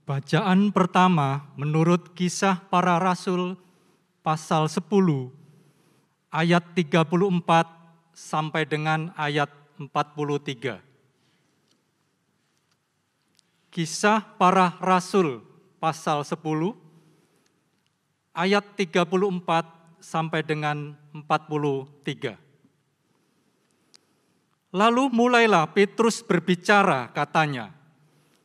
Bacaan pertama menurut Kisah Para Rasul pasal 10 ayat 34 sampai dengan ayat 43. Kisah Para Rasul pasal 10 ayat 34 sampai dengan 43. Lalu mulailah Petrus berbicara, katanya,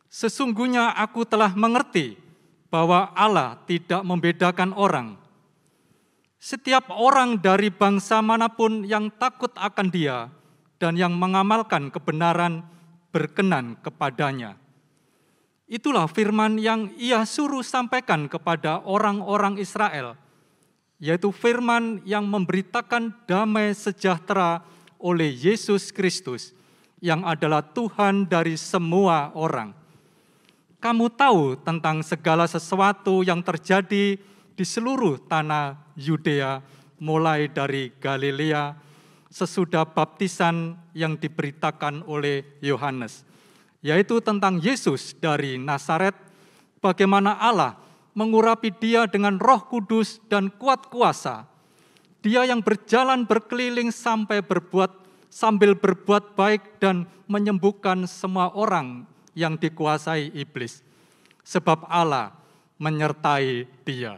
"Sesungguhnya aku telah mengerti bahwa Allah tidak membedakan orang. Setiap orang dari bangsa manapun yang takut akan Dia dan yang mengamalkan kebenaran berkenan kepadanya. Itulah firman yang Ia suruh sampaikan kepada orang-orang Israel, yaitu firman yang memberitakan damai sejahtera oleh Yesus Kristus, yang adalah Tuhan dari semua orang. Kamu tahu tentang segala sesuatu yang terjadi di seluruh tanah Yudea, mulai dari Galilea, sesudah baptisan yang diberitakan oleh Yohanes, yaitu tentang Yesus dari Nazaret, bagaimana Allah mengurapi Dia dengan Roh Kudus dan kuat kuasa. Dia yang berjalan berkeliling sambil berbuat baik dan menyembuhkan semua orang yang dikuasai iblis, sebab Allah menyertai Dia.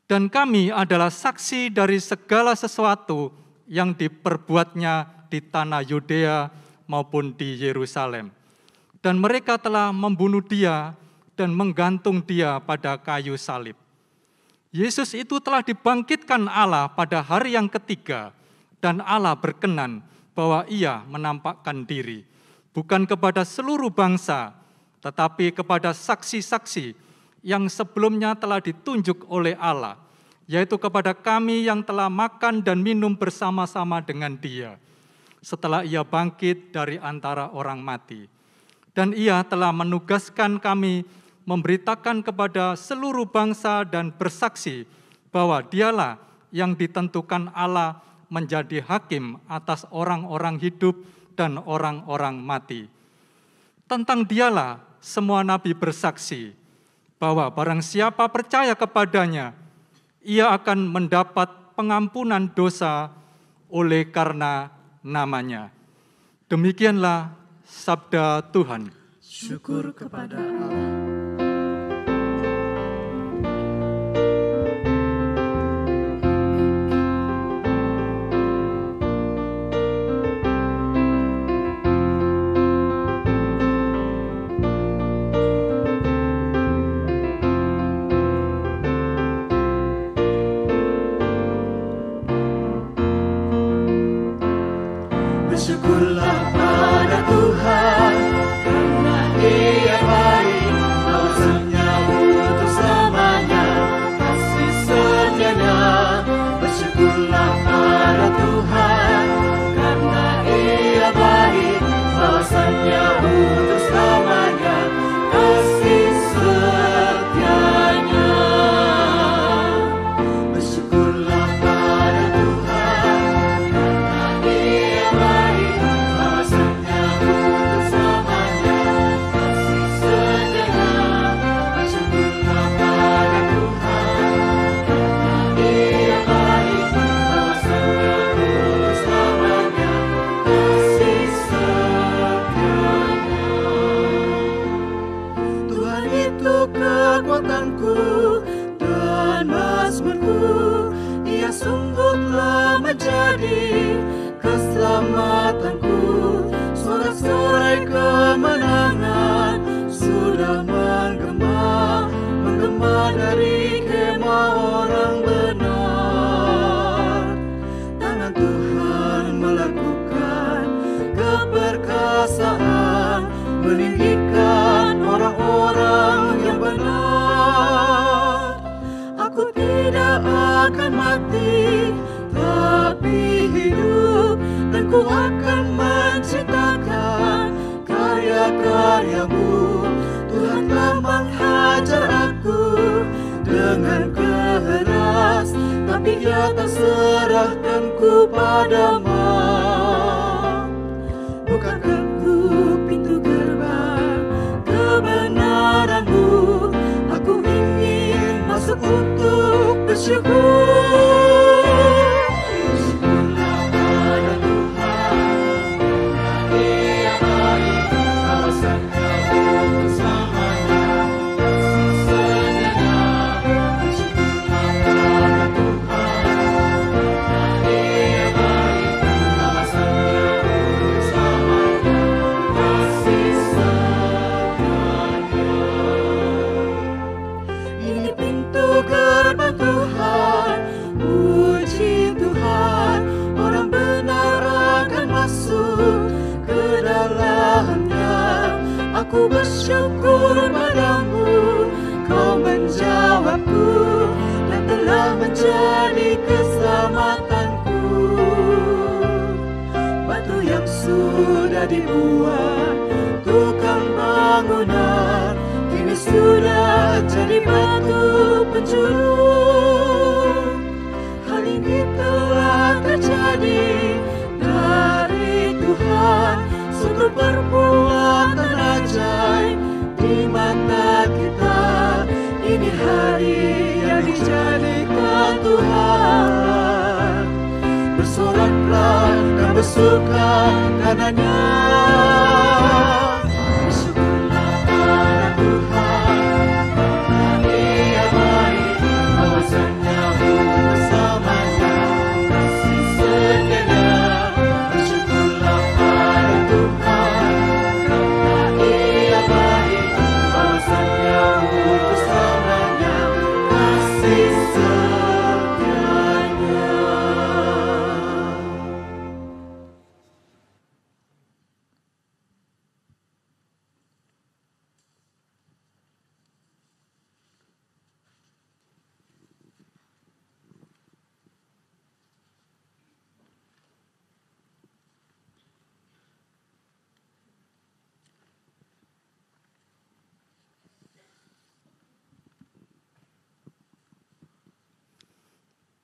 Dan kami adalah saksi dari segala sesuatu yang diperbuatnya di tanah Yudea maupun di Yerusalem. Dan mereka telah membunuh Dia dan menggantung Dia pada kayu salib. Yesus itu telah dibangkitkan Allah pada hari yang ketiga, dan Allah berkenan bahwa Ia menampakkan diri, bukan kepada seluruh bangsa, tetapi kepada saksi-saksi yang sebelumnya telah ditunjuk oleh Allah, yaitu kepada kami yang telah makan dan minum bersama-sama dengan Dia, setelah Ia bangkit dari antara orang mati. Dan Ia telah menugaskan kami memberitakan kepada seluruh bangsa dan bersaksi bahwa Dialah yang ditentukan Allah menjadi hakim atas orang-orang hidup dan orang-orang mati. Tentang Dialah semua nabi bersaksi bahwa barang siapa percaya kepadanya, ia akan mendapat pengampunan dosa oleh karena namanya. Demikianlah sabda Tuhan. Syukur kepada Allah. Bersyukurlah pada Tuhan, karena Ia baik, bahwasanya untuk selamanya kasih setianya. Bersyukurlah pada Tuhan, karena Ia baik, bahwasanya untuk selamanya kasih setianya. Bersyukurlah pada Tuhan, karena Ia baik, bahwasanya untuk selamanya kasih setianya. Bersyukurlah pada Tuhan, karena Ia baik, bahwasanya untuk selamanya kasih setianya. Tuhan itu kekuatanku dan mazmurku, Ia sungguh telah menjadi keselamatanku. Sorak-sorai kemenangan sudah menggema dari kemah orang benar. Tangan Tuhan melakukan keperkasaan, meninggikan orang-orang yang benar. Aku tidak akan mati, tapi hidup, dan ku akan menceritakan karya-karyamu. Tuhan telah menghajar aku dengan keras, tapi Ia tak serahkanku pada maut. Bukakan ku pintu gerbang kebenaran-Mu, Aku bersyukur padamu, kau menjawabku dan telah menjadi keselamatanku. Batu yang sudah dibuat tukang bangunan kini sudah jadi batu penjuru. Hal ini telah terjadi dari Tuhan, suatu perbuatan ajaib di mata kita. Ini hari yang dijadikan Tuhan. Bersoraklah dan bersuka karenanya. Bersyukurlah pada Tuhan, karena Ia baik, awasannya bersamanya, kasih setianya. Bersyukurlah pada Tuhan, karena Ia baik, awasannya bersamanya, kasih setianya.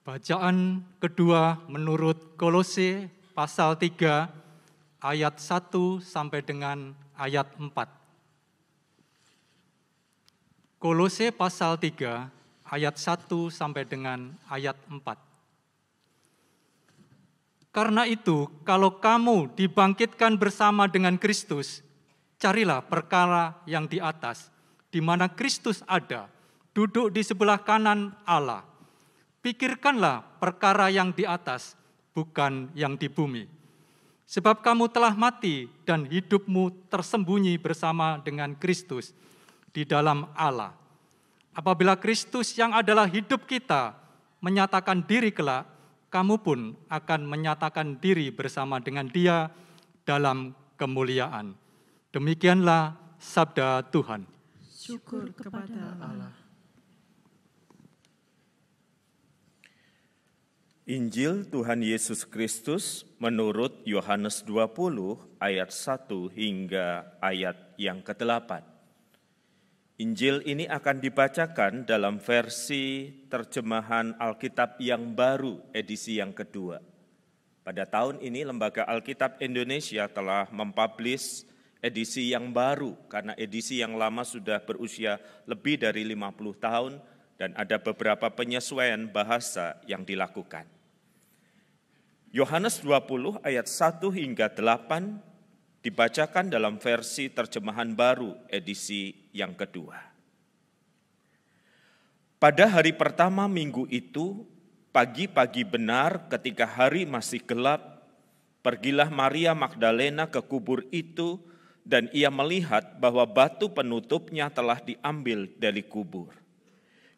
Bacaan kedua menurut Kolose pasal 3 ayat 1 sampai dengan ayat 4. Kolose pasal 3 ayat 1 sampai dengan ayat 4. Karena itu, kalau kamu dibangkitkan bersama dengan Kristus, carilah perkara yang di atas, di mana Kristus ada, duduk di sebelah kanan Allah. Pikirkanlah perkara yang di atas, bukan yang di bumi. Sebab kamu telah mati dan hidupmu tersembunyi bersama dengan Kristus di dalam Allah. Apabila Kristus yang adalah hidup kita menyatakan diri kelak, kamu pun akan menyatakan diri bersama dengan Dia dalam kemuliaan. Demikianlah sabda Tuhan. Syukur kepada Allah. Injil Tuhan Yesus Kristus menurut Yohanes 20 ayat 1 hingga ayat yang ke-8. Injil ini akan dibacakan dalam versi terjemahan Alkitab yang baru edisi yang kedua. Pada tahun ini Lembaga Alkitab Indonesia telah mempublish edisi yang baru karena edisi yang lama sudah berusia lebih dari 50 tahun dan ada beberapa penyesuaian bahasa yang dilakukan. Yohanes 20 ayat 1 hingga 8 dibacakan dalam versi terjemahan baru edisi yang kedua. Pada hari pertama minggu itu, pagi-pagi benar ketika hari masih gelap, pergilah Maria Magdalena ke kubur itu dan ia melihat bahwa batu penutupnya telah diambil dari kubur.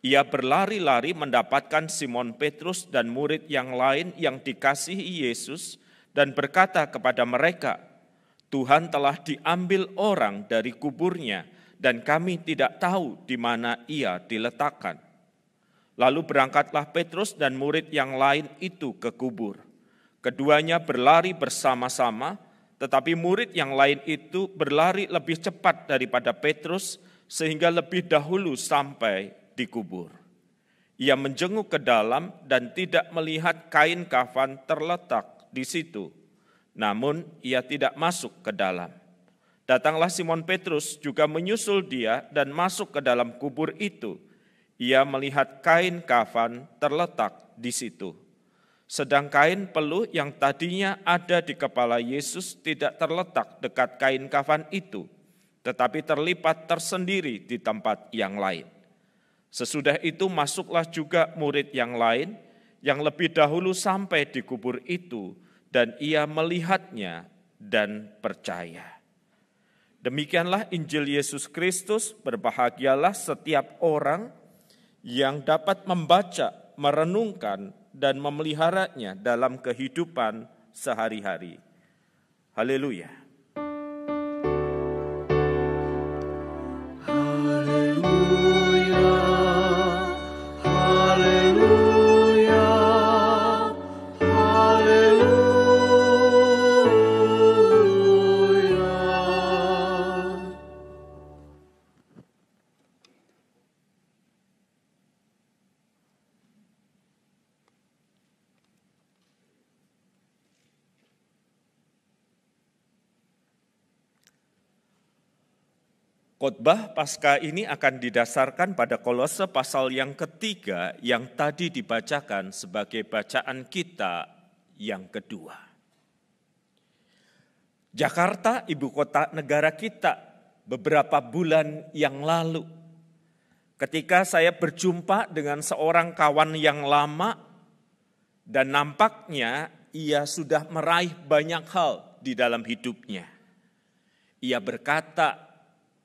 Ia berlari-lari mendapatkan Simon Petrus dan murid yang lain yang dikasihi Yesus dan berkata kepada mereka, Tuhan telah diambil orang dari kuburnya dan kami tidak tahu di mana ia diletakkan. Lalu berangkatlah Petrus dan murid yang lain itu ke kubur. Keduanya berlari bersama-sama, tetapi murid yang lain itu berlari lebih cepat daripada Petrus sehingga lebih dahulu sampai di kubur. Ia menjenguk ke dalam dan tidak melihat kain kafan terletak di situ. Namun ia tidak masuk ke dalam. Datanglah Simon Petrus juga menyusul dia dan masuk ke dalam kubur itu. Ia melihat kain kafan terletak di situ. Sedang kain peluh yang tadinya ada di kepala Yesus tidak terletak dekat kain kafan itu, tetapi terlipat tersendiri di tempat yang lain. Sesudah itu masuklah juga murid yang lain yang lebih dahulu sampai di kubur itu, dan ia melihatnya dan percaya. Demikianlah Injil Yesus Kristus. Berbahagialah setiap orang yang dapat membaca, merenungkan, dan memeliharanya dalam kehidupan sehari-hari. Haleluya. Haleluya, haleluya, haleluya. Khotbah Paskah ini akan didasarkan pada Kolose pasal yang ketiga yang tadi dibacakan sebagai bacaan kita yang kedua. Jakarta, ibu kota negara kita, beberapa bulan yang lalu, ketika saya berjumpa dengan seorang kawan yang lama, dan nampaknya ia sudah meraih banyak hal di dalam hidupnya. Ia berkata,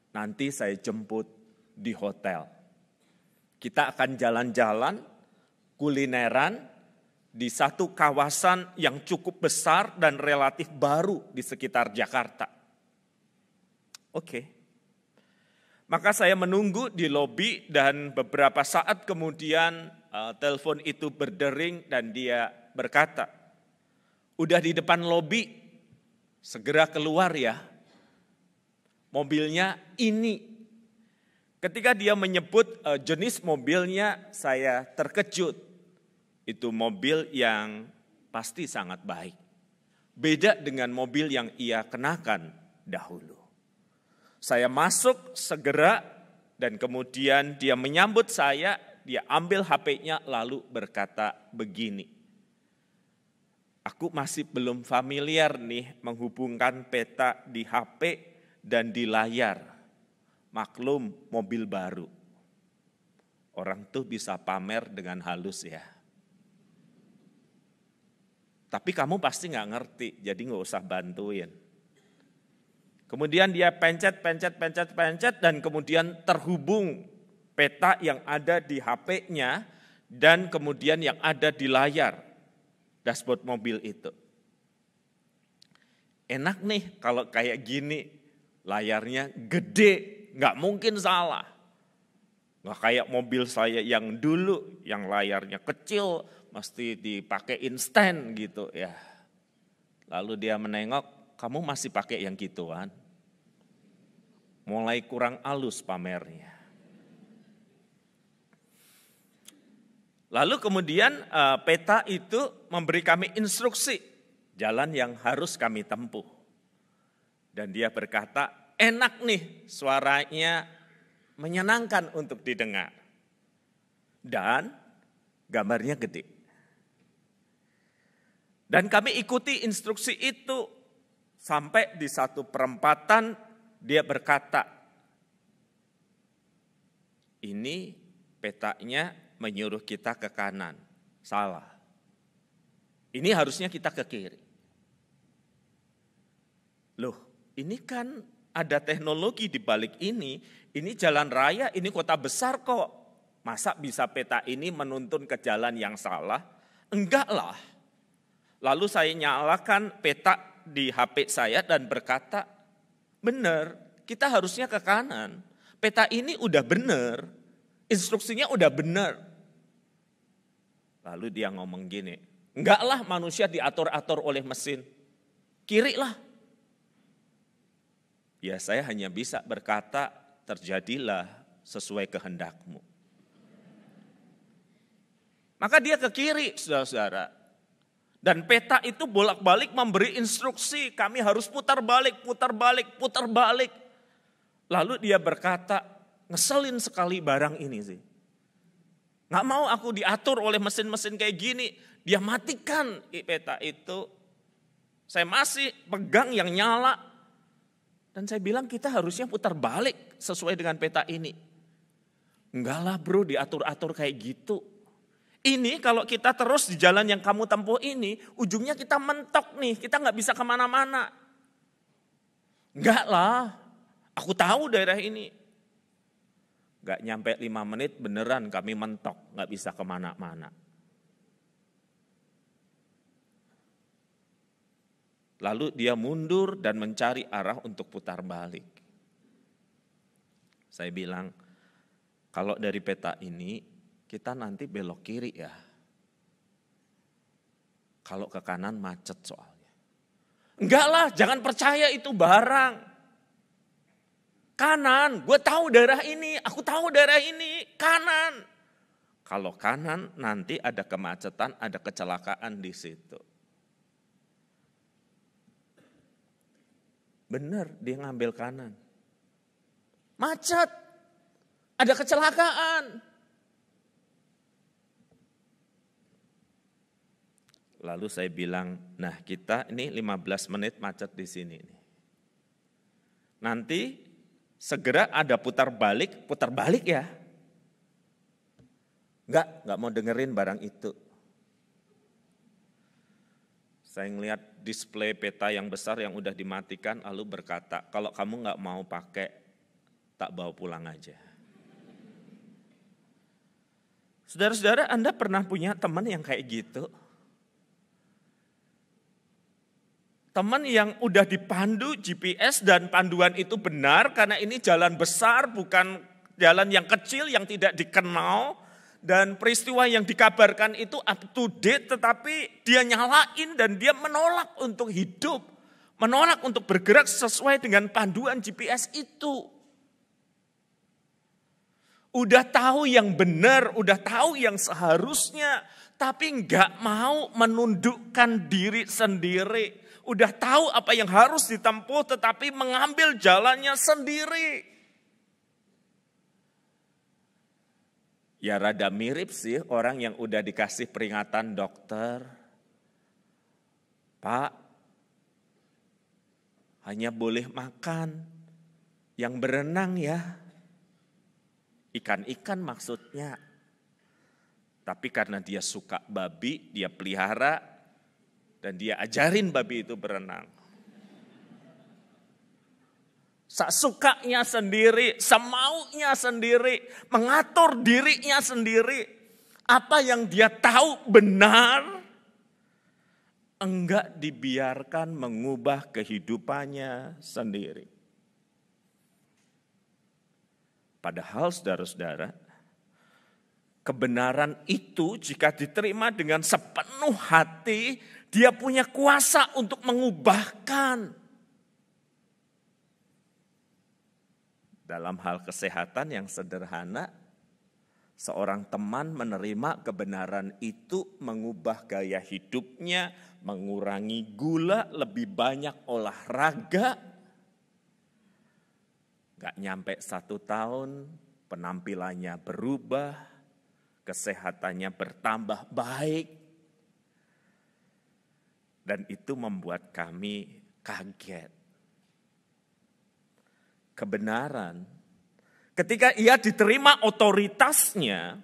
nanti saya jemput di hotel. Kita akan jalan-jalan, kulineran di satu kawasan yang cukup besar dan relatif baru di sekitar Jakarta. Oke. Maka saya menunggu di lobi dan beberapa saat kemudian telepon itu berdering dan dia berkata, udah di depan lobi, segera keluar ya. Mobilnya ini. Ketika dia menyebut jenis mobilnya, saya terkejut. Itu mobil yang pasti sangat baik. Beda dengan mobil yang ia kenakan dahulu. Saya masuk segera dan kemudian dia menyambut saya, dia ambil HP-nya lalu berkata begini. Aku masih belum familiar nih menghubungkan peta di HP dan di layar. Maklum mobil baru. Orang tuh bisa pamer dengan halus ya. Tapi kamu pasti gak ngerti, jadi gak usah bantuin. Kemudian dia pencet, dan kemudian terhubung peta yang ada di HP-nya dan kemudian yang ada di layar dashboard mobil itu. Enak nih kalau kayak gini. Layarnya gede, nggak mungkin salah. Nggak kayak mobil saya yang dulu, yang layarnya kecil, mesti dipakai instan gitu ya. Lalu dia menengok, kamu masih pakai yang gituan? Mulai kurang halus pamernya. Lalu kemudian peta itu memberi kami instruksi, jalan yang harus kami tempuh. Dan dia berkata, enak nih suaranya menyenangkan untuk didengar. Dan gambarnya gede. Dan kami ikuti instruksi itu sampai di satu perempatan dia berkata, ini petanya menyuruh kita ke kanan. Salah. Ini harusnya kita ke kiri. Loh, ini kan ada teknologi di balik ini jalan raya, ini kota besar kok. Masa bisa peta ini menuntun ke jalan yang salah? Enggak lah. Lalu saya nyalakan peta di HP saya dan berkata, benar, kita harusnya ke kanan. Peta ini udah benar, instruksinya udah benar. Lalu dia ngomong gini, enggak lah manusia diatur-atur oleh mesin, kiri lah. Ya saya hanya bisa berkata, terjadilah sesuai kehendakmu. Maka dia ke kiri, saudara-saudara. Dan peta itu bolak-balik memberi instruksi, kami harus putar balik. Lalu dia berkata, ngeselin sekali barang ini sih. Nggak mau aku diatur oleh mesin-mesin kayak gini. Dia matikan peta itu. Saya masih pegang yang nyala. Dan saya bilang kita harusnya putar balik sesuai dengan peta ini. Enggak lah bro, diatur-atur kayak gitu. Ini kalau kita terus di jalan yang kamu tempuh ini, ujungnya kita mentok nih, kita nggak bisa kemana-mana. Enggak lah, aku tahu daerah ini. Nggak nyampe 5 menit beneran kami mentok, nggak bisa kemana-mana. Lalu dia mundur dan mencari arah untuk putar balik. Saya bilang, kalau dari peta ini, kita nanti belok kiri ya. Kalau ke kanan macet soalnya. Enggak lah, jangan percaya itu barang. Kanan, gue tahu daerah ini, aku tahu daerah ini, kanan. Kalau kanan nanti ada kemacetan, ada kecelakaan di situ. Benar, dia ngambil kanan. Macet, ada kecelakaan. Lalu saya bilang, nah kita ini 15 menit macet di sini. Nanti segera ada putar balik ya. Enggak mau dengerin barang itu. Saya ngelihat display peta yang besar yang udah dimatikan, lalu berkata, kalau kamu nggak mau pakai, tak bawa pulang aja. Saudara-saudara, Anda pernah punya teman yang kayak gitu? Teman yang udah dipandu GPS dan panduan itu benar, karena ini jalan besar, bukan jalan yang kecil yang tidak dikenal. Dan peristiwa yang dikabarkan itu up to date, tetapi dia nyalain dan dia menolak untuk hidup. Menolak untuk bergerak sesuai dengan panduan GPS itu. Udah tahu yang benar, udah tahu yang seharusnya, tapi enggak mau menundukkan diri sendiri. Udah tahu apa yang harus ditempuh, tetapi mengambil jalannya sendiri. Ya rada mirip sih orang yang udah dikasih peringatan dokter. Pak, hanya boleh makan yang berenang ya. Ikan-ikan maksudnya. Tapi karena dia suka babi, dia pelihara dan dia ajarin babi itu berenang. Sesukanya sendiri, semaunya sendiri, mengatur dirinya sendiri. Apa yang dia tahu benar, enggak dibiarkan mengubah kehidupannya sendiri. Padahal saudara-saudara, kebenaran itu jika diterima dengan sepenuh hati, dia punya kuasa untuk mengubahkan. Dalam hal kesehatan yang sederhana, seorang teman menerima kebenaran itu, mengubah gaya hidupnya, mengurangi gula, lebih banyak olahraga. Gak nyampe 1 tahun, penampilannya berubah, kesehatannya bertambah baik. Dan itu membuat kami kaget. Kebenaran, ketika ia diterima otoritasnya,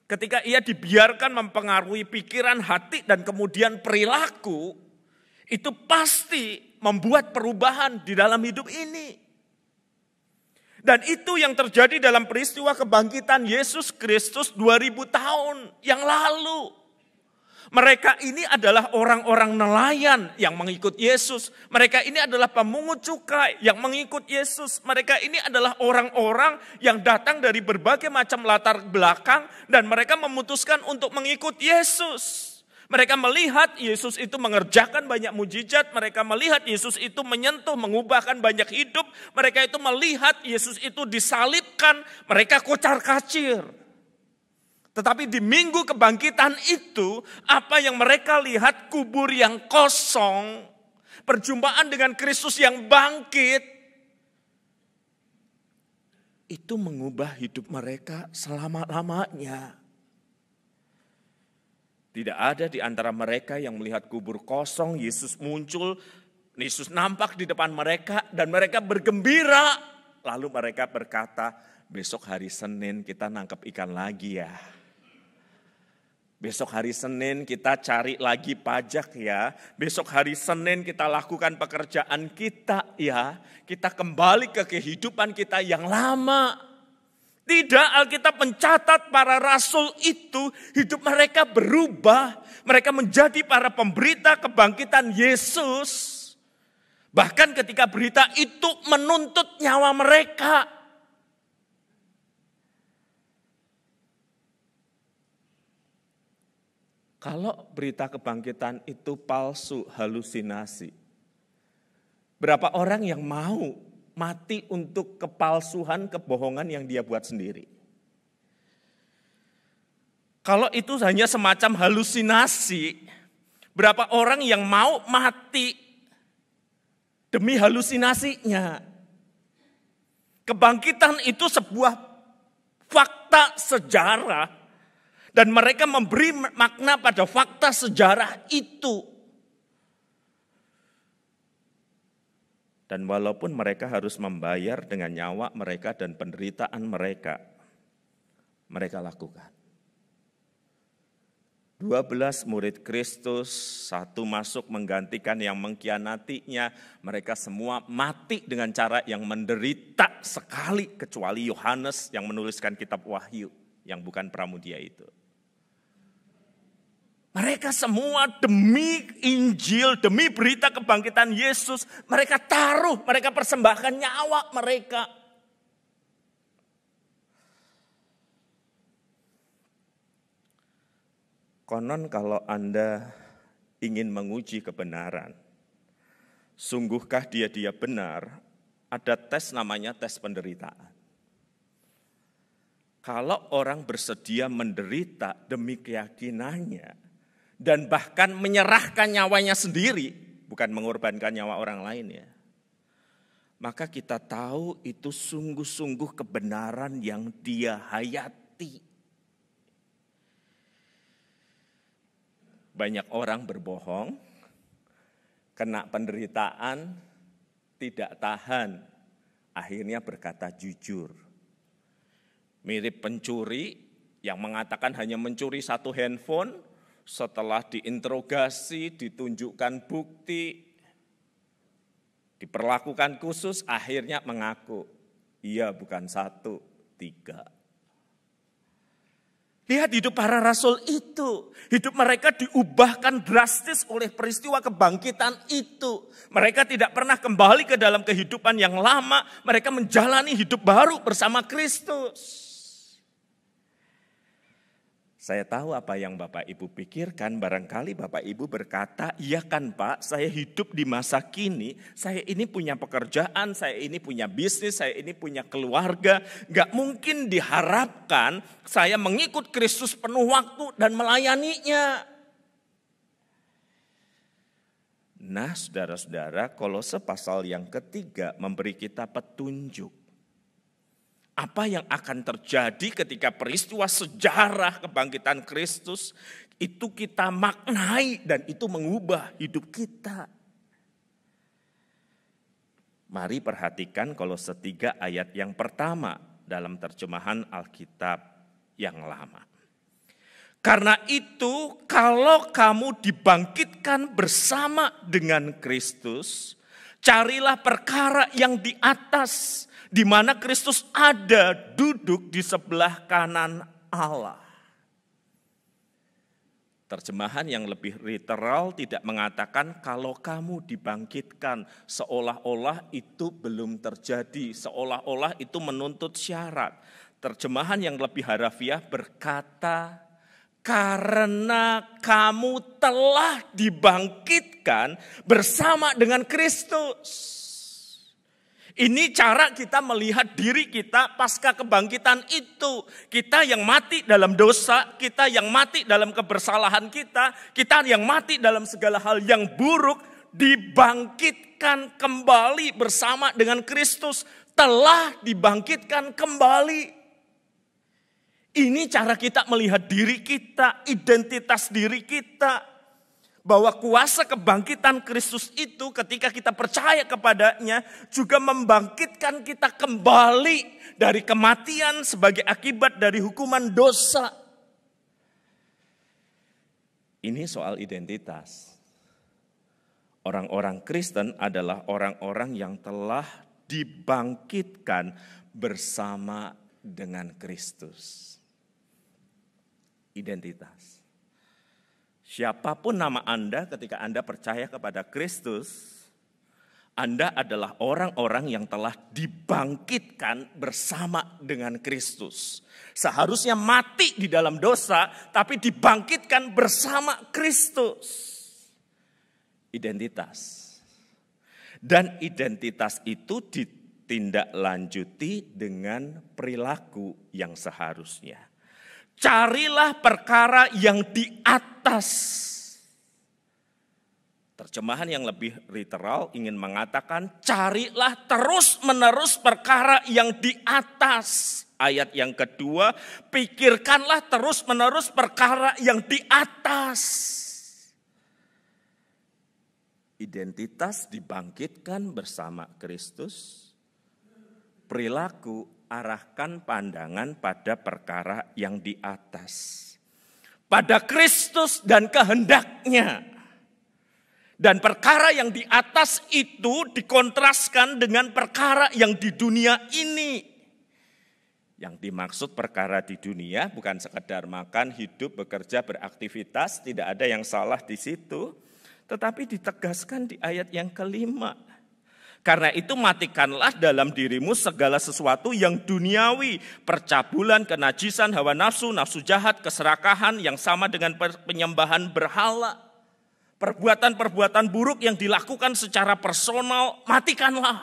ketika ia dibiarkan mempengaruhi pikiran, hati, dan kemudian perilaku, itu pasti membuat perubahan di dalam hidup ini. Dan itu yang terjadi dalam peristiwa kebangkitan Yesus Kristus 2000 tahun yang lalu. Mereka ini adalah orang-orang nelayan yang mengikut Yesus. Mereka ini adalah pemungut cukai yang mengikut Yesus. Mereka ini adalah orang-orang yang datang dari berbagai macam latar belakang dan mereka memutuskan untuk mengikut Yesus. Mereka melihat Yesus itu mengerjakan banyak mujizat. Mereka melihat Yesus itu menyentuh, mengubahkan banyak hidup. Mereka itu melihat Yesus itu disalibkan. Mereka kocar-kacir. Tetapi di minggu kebangkitan itu, apa yang mereka lihat, kubur yang kosong, perjumpaan dengan Kristus yang bangkit, itu mengubah hidup mereka selama-lamanya. Tidak ada di antara mereka yang melihat kubur kosong, Yesus muncul, Yesus nampak di depan mereka dan mereka bergembira. Lalu mereka berkata, besok hari Senin kita nangkep ikan lagi ya. Besok hari Senin kita cari lagi pajak ya. Besok hari Senin kita lakukan pekerjaan kita ya. Kita kembali ke kehidupan kita yang lama. Tidak, Alkitab mencatat para rasul itu hidup mereka berubah. Mereka menjadi para pemberita kebangkitan Yesus. Bahkan ketika berita itu menuntut nyawa mereka. Kalau berita kebangkitan itu palsu, halusinasi. Berapa orang yang mau mati untuk kepalsuan, kebohongan yang dia buat sendiri? Kalau itu hanya semacam halusinasi, berapa orang yang mau mati demi halusinasinya? Kebangkitan itu sebuah fakta sejarah dan mereka memberi makna pada fakta sejarah itu. Dan walaupun mereka harus membayar dengan nyawa mereka dan penderitaan mereka, mereka lakukan. 12 murid Kristus, satu masuk menggantikan yang mengkhianatinya. Mereka semua mati dengan cara yang menderita sekali, kecuali Yohanes yang menuliskan kitab Wahyu, yang bukan pramudia itu. Mereka semua demi Injil, demi berita kebangkitan Yesus, mereka taruh, mereka persembahkan nyawa mereka. Konon kalau Anda ingin menguji kebenaran, sungguhkah dia benar, ada tes namanya tes penderitaan. Kalau orang bersedia menderita demi keyakinannya, dan bahkan menyerahkan nyawanya sendiri, bukan mengorbankan nyawa orang lain ya. Maka kita tahu itu sungguh-sungguh kebenaran yang dia hayati. Banyak orang berbohong, kena penderitaan, tidak tahan, akhirnya berkata jujur. Mirip pencuri yang mengatakan hanya mencuri satu handphone, setelah diinterogasi, ditunjukkan bukti, diperlakukan khusus, akhirnya mengaku, iya bukan 1, 3. Lihat hidup para rasul itu, hidup mereka diubahkan drastis oleh peristiwa kebangkitan itu. Mereka tidak pernah kembali ke dalam kehidupan yang lama, mereka menjalani hidup baru bersama Kristus. Saya tahu apa yang Bapak Ibu pikirkan, barangkali Bapak Ibu berkata, iya kan Pak, saya hidup di masa kini, saya ini punya pekerjaan, saya ini punya bisnis, saya ini punya keluarga. Gak mungkin diharapkan saya mengikut Kristus penuh waktu dan melayaninya. Nah saudara-saudara, Kolose pasal yang ketiga memberi kita petunjuk. Apa yang akan terjadi ketika peristiwa sejarah kebangkitan Kristus itu kita maknai dan itu mengubah hidup kita. Mari perhatikan Kolose 3 ayat yang pertama dalam terjemahan Alkitab yang lama. Karena itu kalau kamu dibangkitkan bersama dengan Kristus, carilah perkara yang di atas, di mana Kristus ada duduk di sebelah kanan Allah. Terjemahan yang lebih literal tidak mengatakan kalau kamu dibangkitkan, seolah-olah itu belum terjadi, seolah-olah itu menuntut syarat. Terjemahan yang lebih harafiah berkata, karena kamu telah dibangkitkan bersama dengan Kristus. Ini cara kita melihat diri kita pasca kebangkitan itu. Kita yang mati dalam dosa, kita yang mati dalam kebersalahan kita yang mati dalam segala hal yang buruk, dibangkitkan kembali bersama dengan Kristus, telah dibangkitkan kembali. Ini cara kita melihat diri kita, identitas diri kita. Bahwa kuasa kebangkitan Kristus itu ketika kita percaya kepadanya juga membangkitkan kita kembali dari kematian sebagai akibat dari hukuman dosa. Ini soal identitas. Orang-orang Kristen adalah orang-orang yang telah dibangkitkan bersama dengan Kristus. Identitas. Siapapun nama Anda ketika Anda percaya kepada Kristus, Anda adalah orang-orang yang telah dibangkitkan bersama dengan Kristus. Seharusnya mati di dalam dosa, tapi dibangkitkan bersama Kristus. Identitas. Dan identitas itu ditindaklanjuti dengan perilaku yang seharusnya. Carilah perkara yang di atas. Terjemahan yang lebih literal ingin mengatakan carilah terus-menerus perkara yang di atas. Ayat yang kedua, pikirkanlah terus-menerus perkara yang di atas. Identitas dibangkitkan bersama Kristus. Perilaku arahkan pandangan pada perkara yang di atas. Pada Kristus dan kehendaknya. Dan perkara yang di atas itu dikontraskan dengan perkara yang di dunia ini. Yang dimaksud perkara di dunia bukan sekedar makan, hidup, bekerja, beraktivitas. Tidak ada yang salah di situ. Tetapi ditegaskan di ayat yang kelima. Karena itu matikanlah dalam dirimu segala sesuatu yang duniawi. Percabulan, kenajisan, hawa nafsu, nafsu jahat, keserakahan yang sama dengan penyembahan berhala. Perbuatan-perbuatan buruk yang dilakukan secara personal, matikanlah.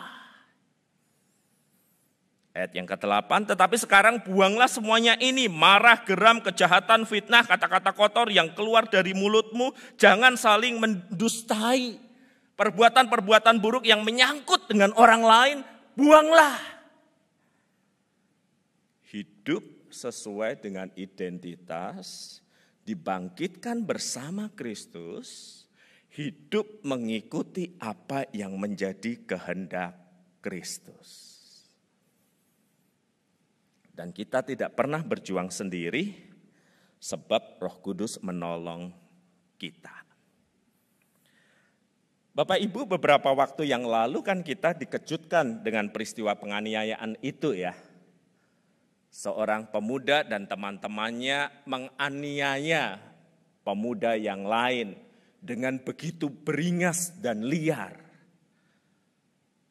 Ayat yang ke-8, tetapi sekarang buanglah semuanya ini. Marah, geram, kejahatan, fitnah, kata-kata kotor yang keluar dari mulutmu. Jangan saling mendustai. Perbuatan-perbuatan buruk yang menyangkut dengan orang lain, buanglah. Hidup sesuai dengan identitas, dibangkitkan bersama Kristus, hidup mengikuti apa yang menjadi kehendak Kristus. Dan kita tidak pernah berjuang sendiri, sebab Roh Kudus menolong kita. Bapak Ibu, beberapa waktu yang lalu kan kita dikejutkan dengan peristiwa penganiayaan itu ya. Seorang pemuda dan teman-temannya menganiaya pemuda yang lain dengan begitu beringas dan liar.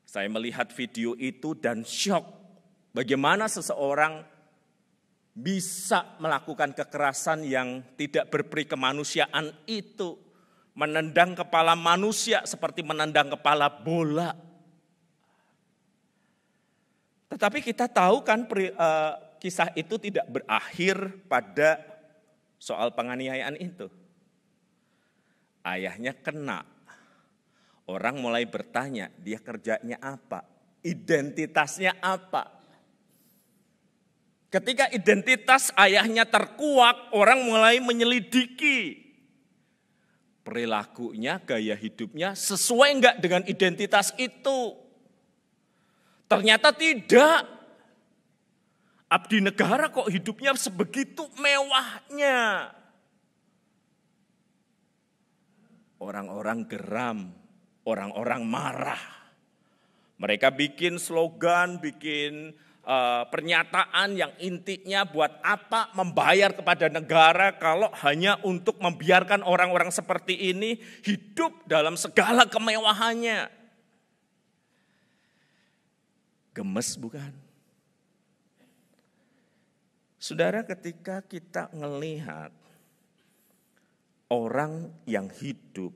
Saya melihat video itu dan syok. Bagaimana seseorang bisa melakukan kekerasan yang tidak berperi kemanusiaan itu. Menendang kepala manusia seperti menendang kepala bola. Tetapi kita tahu kan kisah itu tidak berakhir pada soal penganiayaan itu. Ayahnya kena. Orang mulai bertanya, dia kerjanya apa? Identitasnya apa? Ketika identitas ayahnya terkuak, orang mulai menyelidiki. Perilakunya, gaya hidupnya sesuai enggak dengan identitas itu? Ternyata tidak. Abdi negara kok hidupnya sebegitu mewahnya. Orang-orang geram, orang-orang marah. Mereka bikin slogan, bikin pernyataan yang intinya buat apa membayar kepada negara kalau hanya untuk membiarkan orang-orang seperti ini hidup dalam segala kemewahannya. Gemes bukan? Saudara, ketika kita melihat orang yang hidup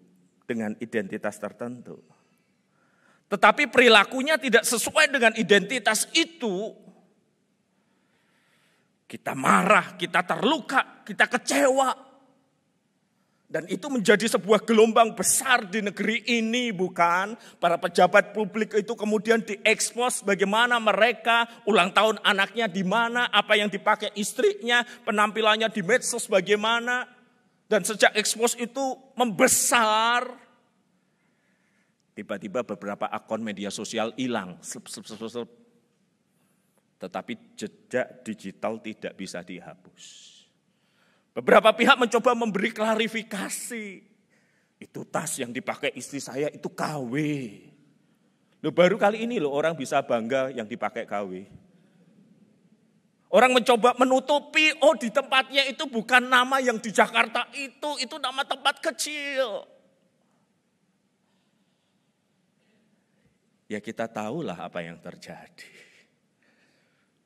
dengan identitas tertentu, tetapi perilakunya tidak sesuai dengan identitas itu, kita marah, kita terluka, kita kecewa. Dan itu menjadi sebuah gelombang besar di negeri ini, bukan? Para pejabat publik itu kemudian diekspos bagaimana mereka ulang tahun anaknya di mana, apa yang dipakai istrinya, penampilannya di medsos bagaimana. Dan sejak ekspos itu membesar, tiba-tiba beberapa akun media sosial hilang. Tetapi jejak digital tidak bisa dihapus. Beberapa pihak mencoba memberi klarifikasi. Itu tas yang dipakai istri saya itu KW. Loh, baru kali ini loh orang bisa bangga yang dipakai KW. Orang mencoba menutupi, di tempatnya itu bukan nama yang di Jakarta itu nama tempat kecil. Ya kita tahulah apa yang terjadi.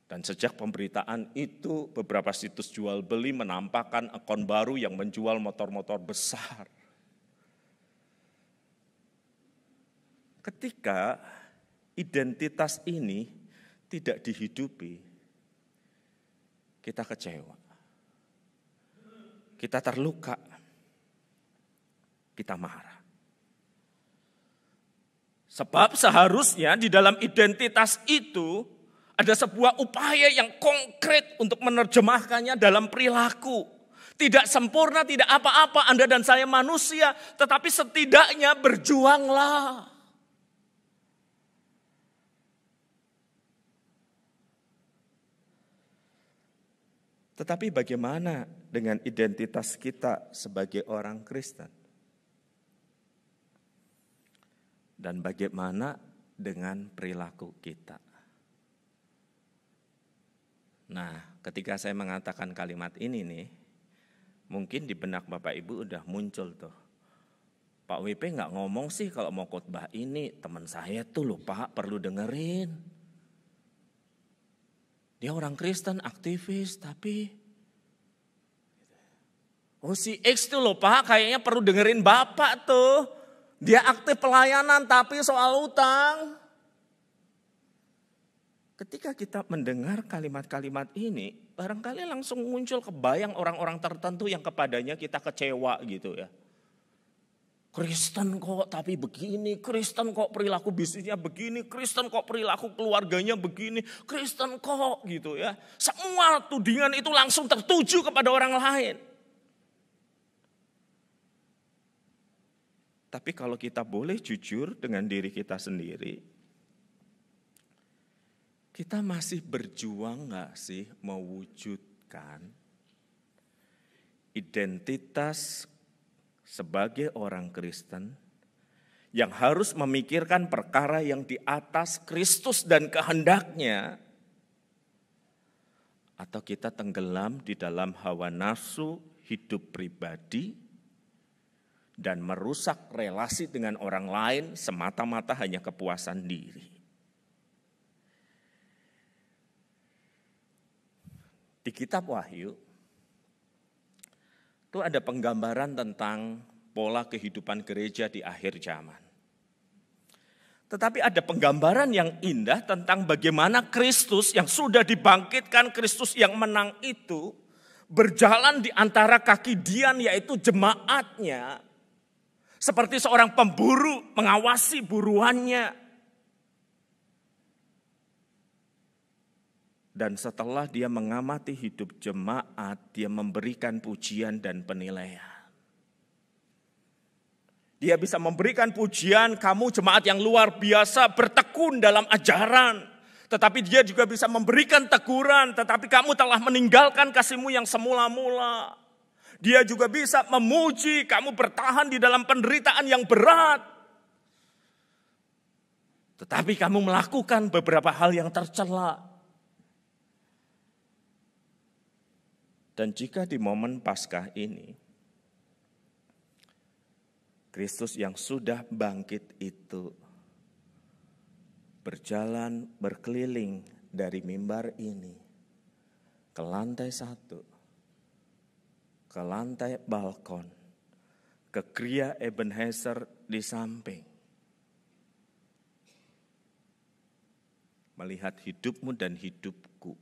Dan sejak pemberitaan itu, beberapa situs jual beli menampakkan akun baru yang menjual motor-motor besar. Ketika identitas ini tidak dihidupi, kita kecewa, kita terluka, kita marah. Sebab seharusnya di dalam identitas itu ada sebuah upaya yang konkret untuk menerjemahkannya dalam perilaku. Tidak sempurna, tidak apa-apa, Anda dan saya manusia, tetapi setidaknya berjuanglah. Tetapi bagaimana dengan identitas kita sebagai orang Kristen? Dan bagaimana dengan perilaku kita? Nah, ketika saya mengatakan kalimat ini nih, mungkin di benak Bapak Ibu udah muncul tuh. Pak WP nggak ngomong sih kalau mau khotbah ini, teman saya tuh loh Pak perlu dengerin. Dia orang Kristen aktivis tapi si X tuh loh Pak kayaknya perlu dengerin Bapak tuh. Dia aktif pelayanan tapi soal utang. Ketika kita mendengar kalimat-kalimat ini, barangkali langsung muncul kebayang orang-orang tertentu yang kepadanya kita kecewa gitu ya. Kristen kok tapi begini, Kristen kok perilaku bisnisnya begini, Kristen kok perilaku keluarganya begini, Kristen kok gitu ya. Semua tudingan itu langsung tertuju kepada orang lain. Tapi kalau kita boleh jujur dengan diri kita sendiri, kita masih berjuang gak sih mewujudkan identitas sebagai orang Kristen yang harus memikirkan perkara yang di atas Kristus dan kehendaknya, atau kita tenggelam di dalam hawa nafsu hidup pribadi dan merusak relasi dengan orang lain semata-mata hanya kepuasan diri. Di kitab Wahyu, itu ada penggambaran tentang pola kehidupan gereja di akhir zaman. Tetapi ada penggambaran yang indah tentang bagaimana Kristus yang sudah dibangkitkan, Kristus yang menang itu, berjalan di antara kaki Dian yaitu jemaatnya, seperti seorang pemburu mengawasi buruannya. Dan setelah dia mengamati hidup jemaat, dia memberikan pujian dan penilaian. Dia bisa memberikan pujian, kamu jemaat yang luar biasa bertekun dalam ajaran. Tetapi dia juga bisa memberikan teguran, tetapi kamu telah meninggalkan kasihmu yang semula-mula. Dia juga bisa memuji, kamu bertahan di dalam penderitaan yang berat. Tetapi kamu melakukan beberapa hal yang tercela. Dan jika di momen Paskah ini, Kristus yang sudah bangkit itu berjalan berkeliling dari mimbar ini ke lantai 1, ke lantai balkon, ke Gria Ebenezer di samping. Melihat hidupmu dan hidupku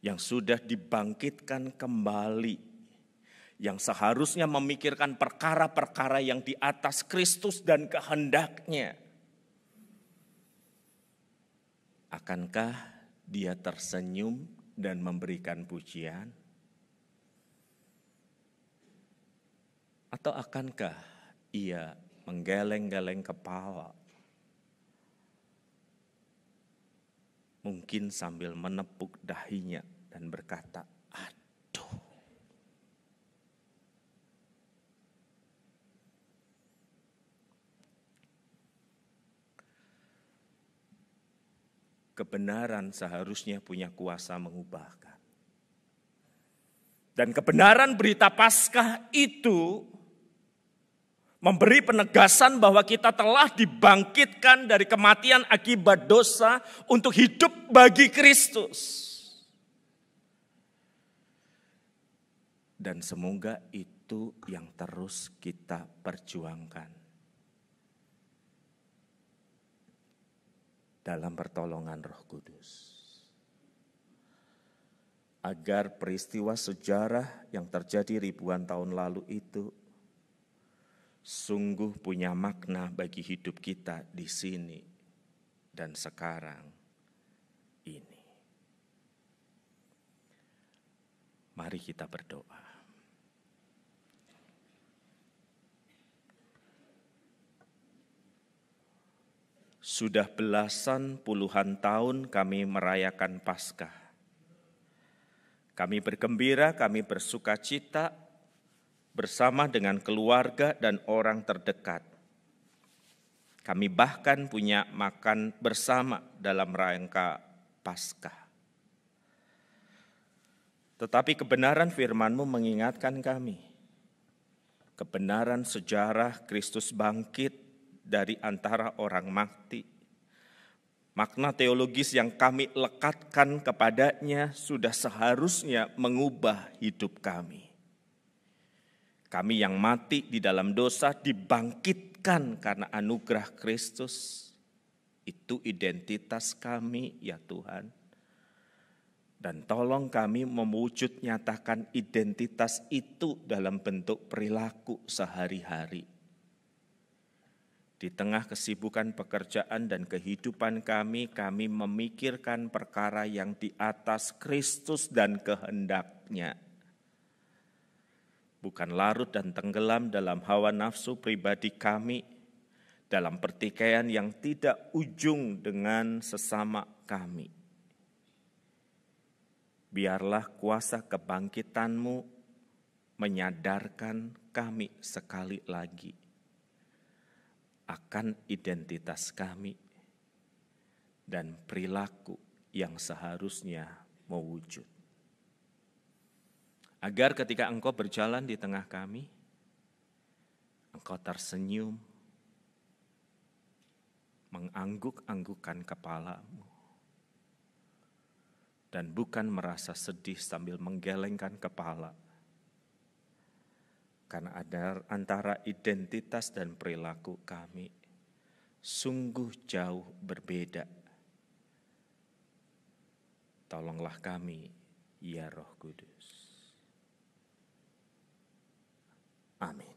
yang sudah dibangkitkan kembali, yang seharusnya memikirkan perkara-perkara yang di atas Kristus dan kehendaknya. Akankah dia tersenyum dan memberikan pujian? Atau akankah ia menggeleng-geleng kepala? Mungkin sambil menepuk dahinya dan berkata, aduh. Kebenaran seharusnya punya kuasa mengubahkan. Dan kebenaran berita Paskah itu memberi penegasan bahwa kita telah dibangkitkan dari kematian akibat dosa untuk hidup bagi Kristus. Dan semoga itu yang terus kita perjuangkan dalam pertolongan Roh Kudus. Agar peristiwa sejarah yang terjadi ribuan tahun lalu itu sungguh punya makna bagi hidup kita di sini dan sekarang ini. Mari kita berdoa. Sudah belasan puluhan tahun kami merayakan Paskah. Kami bergembira, kami bersukacita bersama dengan keluarga dan orang terdekat. Kami bahkan punya makan bersama dalam rangka Paskah. Tetapi kebenaran firman-Mu mengingatkan kami, kebenaran sejarah Kristus bangkit dari antara orang mati. Makna teologis yang kami lekatkan kepadanya sudah seharusnya mengubah hidup kami. Kami yang mati di dalam dosa dibangkitkan karena anugerah Kristus. Itu identitas kami ya Tuhan. Dan tolong kami mewujud nyatakan identitas itu dalam bentuk perilaku sehari-hari. Di tengah kesibukan pekerjaan dan kehidupan kami memikirkan perkara yang di atas Kristus dan kehendaknya. Bukan larut dan tenggelam dalam hawa nafsu pribadi kami, dalam pertikaian yang tidak ujung dengan sesama kami. Biarlah kuasa kebangkitan-Mu menyadarkan kami sekali lagi akan identitas kami dan perilaku yang seharusnya mewujud. Agar ketika Engkau berjalan di tengah kami, Engkau tersenyum, mengangguk-anggukkan kepala-Mu, dan bukan merasa sedih sambil menggelengkan kepala. Karena ada antara identitas dan perilaku kami sungguh jauh berbeda. Tolonglah kami, ya Roh Kudus. Amin.